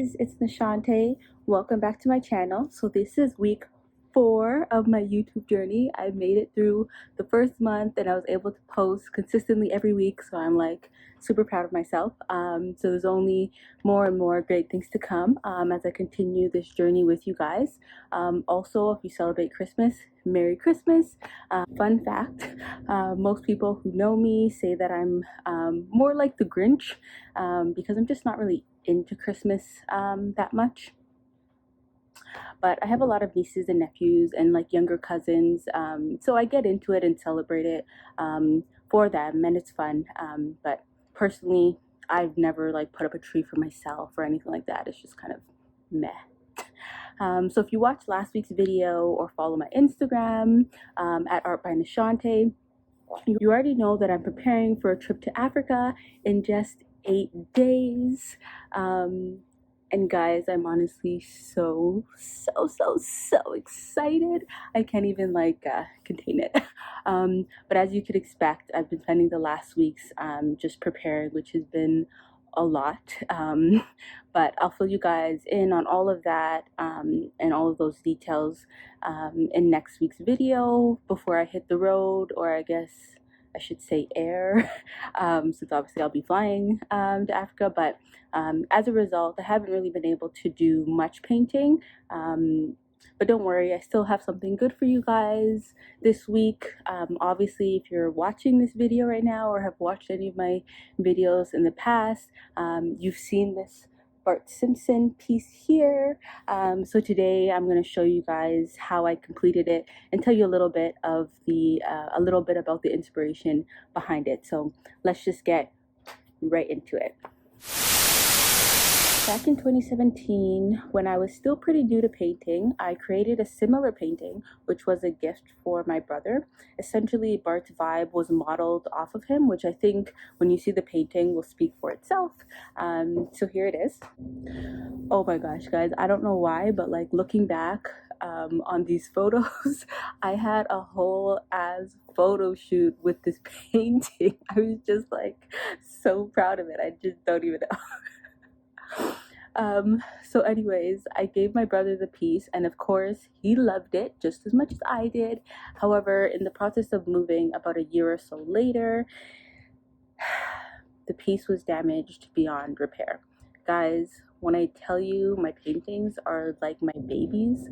guys, it's Nashante. Welcome back to my channel. So this is week 4 of my YouTube journey. I made it through the first month and I was able to post consistently every week, so I'm like super proud of myself. So there's only more and more great things to come as I continue this journey with you guys. Also, if you celebrate Christmas, Merry Christmas. Fun fact, most people who know me say that I'm more like the Grinch because I'm just not really into Christmas that much. But I have a lot of nieces and nephews and like younger cousins, so I get into it and celebrate it for them, and it's fun. But personally, I've never like put up a tree for myself or anything like that. It's just kind of meh. So if you watched last week's video or follow my Instagram at artXnachauntae, you already know that I'm preparing for a trip to Africa in just 8 days. And guys, I'm honestly so excited. I can't even like contain it. But as you could expect, I've been spending the last weeks just preparing, which has been a lot. But I'll fill you guys in on all of that and all of those details in next week's video before I hit the road, or I guess I should say air, since obviously I'll be flying to Africa. But as a result, I haven't really been able to do much painting. But don't worry, I still have something good for you guys this week. Obviously, if you're watching this video right now or have watched any of my videos in the past, you've seen this Bart Simpson piece here. So today I'm going to show you guys how I completed it and tell you a little bit of about the inspiration behind it. So let's just get right into it. Back in 2017, when I was still pretty new to painting, I created a similar painting, which was a gift for my brother. Essentially, Bart's vibe was modeled off of him, which I think when you see the painting will speak for itself. So here it is. Oh my gosh, guys, I don't know why, but like looking back on these photos, I had a whole ass photo shoot with this painting. I was just like so proud of it. I just don't even know. So anyways, I gave my brother the piece, and of course he loved it just as much as I did. However, in the process of moving about a year or so later, the piece was damaged beyond repair. Guys, when I tell you my paintings are like my babies,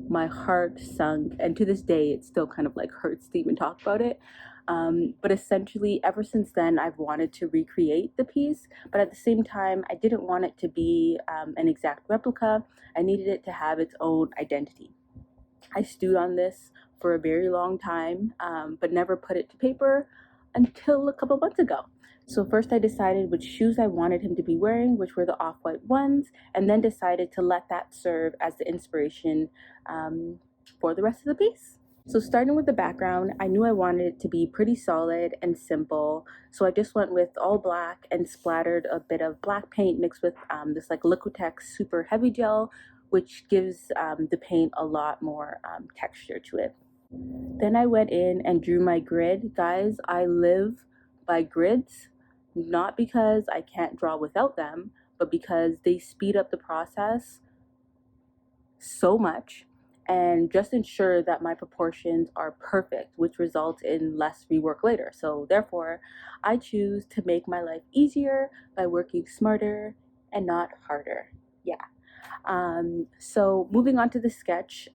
my heart sunk, and to this day it still kind of like hurts to even talk about it. But essentially, ever since then, I've wanted to recreate the piece, but at the same time, I didn't want it to be an exact replica. I needed it to have its own identity. I stewed on this for a very long time, but never put it to paper until a couple months ago. So first I decided which shoes I wanted him to be wearing, which were the off-white ones, and then decided to let that serve as the inspiration for the rest of the piece. So starting with the background, I knew I wanted it to be pretty solid and simple, so I just went with all black and splattered a bit of black paint mixed with this like Liquitex super heavy gel, which gives the paint a lot more texture to it. Then I went in and drew my grid. Guys, I live by grids, not because I can't draw without them, but because they speed up the process so much and just ensure that my proportions are perfect, which results in less rework later. So therefore, I choose to make my life easier by working smarter and not harder. Yeah. So moving on to the sketch,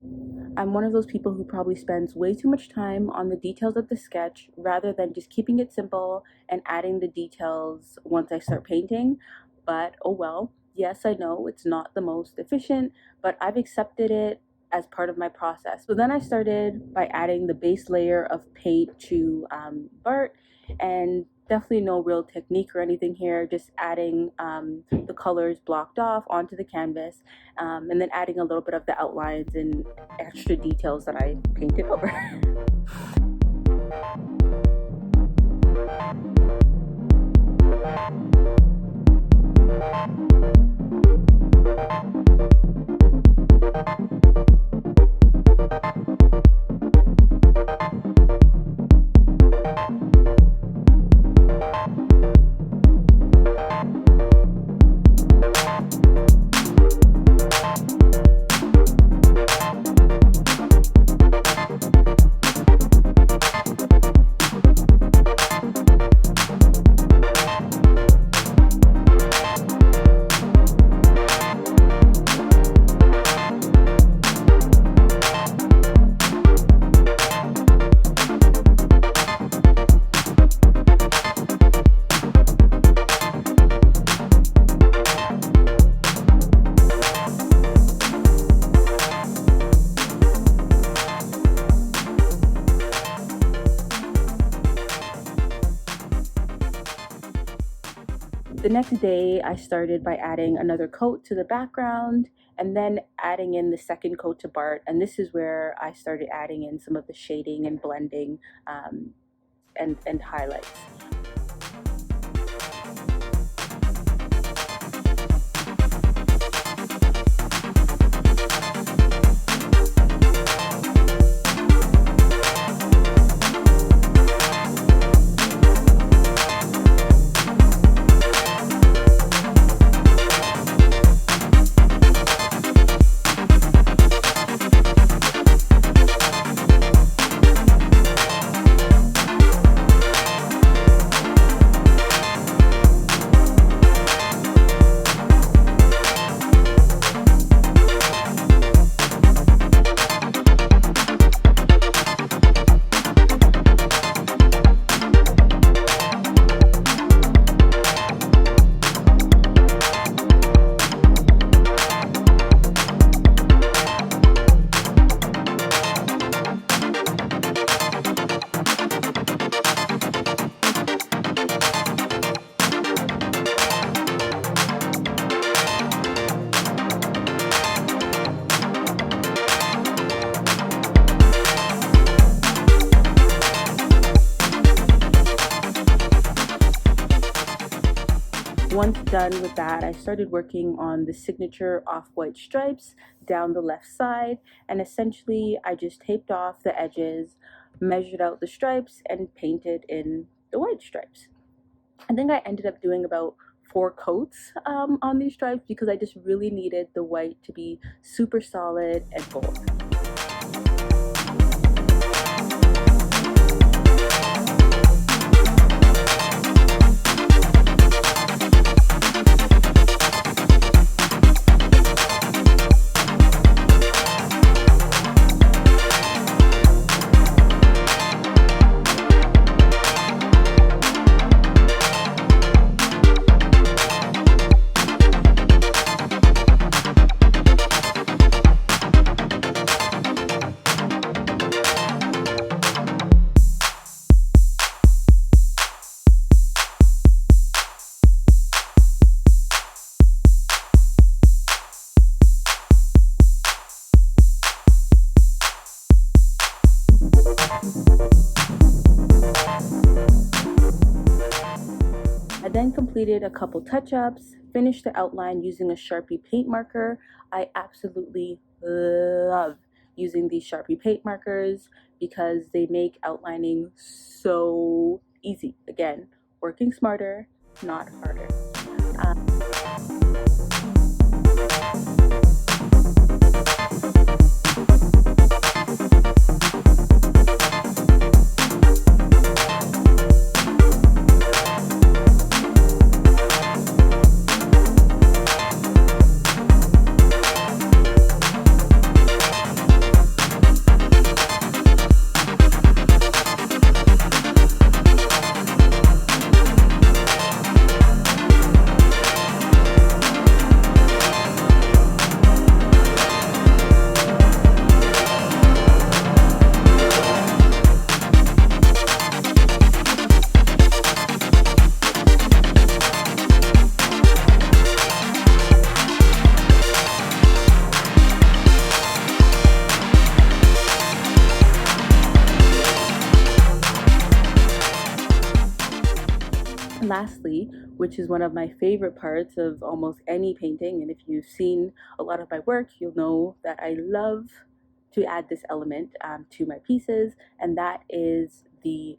I'm one of those people who probably spends way too much time on the details of the sketch rather than just keeping it simple and adding the details once I start painting. But oh well. Yes, I know it's not the most efficient, but I've accepted it as part of my process. So then I started by adding the base layer of paint to Bart, and definitely no real technique or anything here, just adding the colors blocked off onto the canvas, and then adding a little bit of the outlines and extra details that I painted over. The next day, I started by adding another coat to the background and then adding in the second coat to Bart. And this is where I started adding in some of the shading and blending and highlights. Once done with that, I started working on the signature off-white stripes down the left side, and essentially I just taped off the edges, measured out the stripes, and painted in the white stripes. I think I ended up doing about 4 coats on these stripes because I just really needed the white to be super solid and bold. I then completed a couple touch-ups, finished the outline using a Sharpie paint marker. I absolutely love using these Sharpie paint markers because they make outlining so easy. Again, working smarter, not harder. Lastly, which is one of my favorite parts of almost any painting, and if you've seen a lot of my work, you'll know that I love to add this element to my pieces, and that is the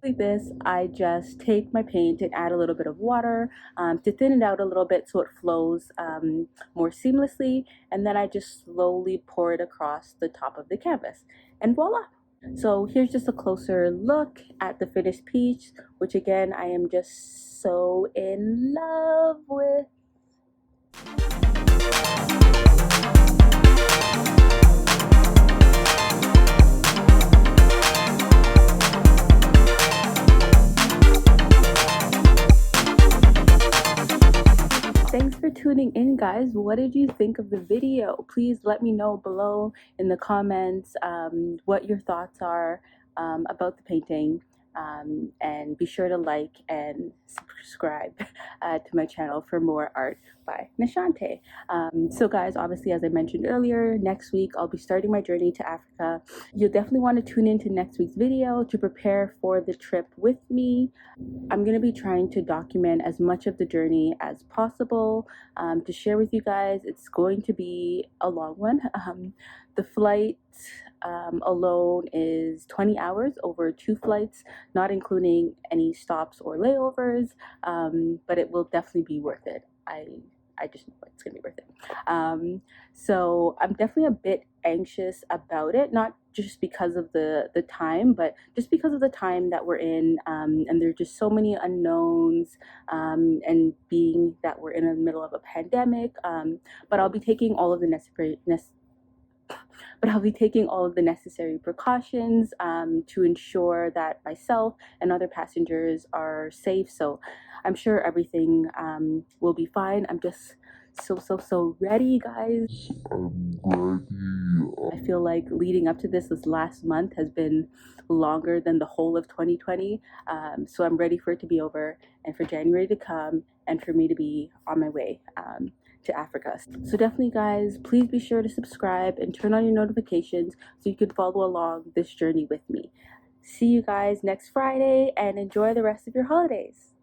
like this. I just take my paint and add a little bit of water to thin it out a little bit so it flows more seamlessly, and then I just slowly pour it across the top of the canvas, and voila! So here's just a closer look at the finished piece, which again I am just so in love with. Thanks for tuning in, guys. What did you think of the video? Please let me know below in the comments what your thoughts are about the painting. And be sure to like and subscribe to my channel for more art by Nachauntae. So guys, obviously, as I mentioned earlier, next week I'll be starting my journey to Africa. You'll definitely want to tune into next week's video to prepare for the trip with me. I'm going to be trying to document as much of the journey as possible to share with you guys. It's going to be a long one. The flight alone is 20 hours over 2 flights, not including any stops or layovers, but it will definitely be worth it. I just know it's going to be worth it. So I'm definitely a bit anxious about it, not just because of the time, but just because of the time that we're in, and there's just so many unknowns, and being that we're in the middle of a pandemic. But I'll be taking all of the necessary precautions to ensure that myself and other passengers are safe. So I'm sure everything will be fine. I'm just so ready, guys. I'm ready. I feel like leading up to this last month has been longer than the whole of 2020. So I'm ready for it to be over and for January to come and for me to be on my way to Africa. So definitely, guys, please be sure to subscribe and turn on your notifications so you can follow along this journey with me. See you guys next Friday and enjoy the rest of your holidays.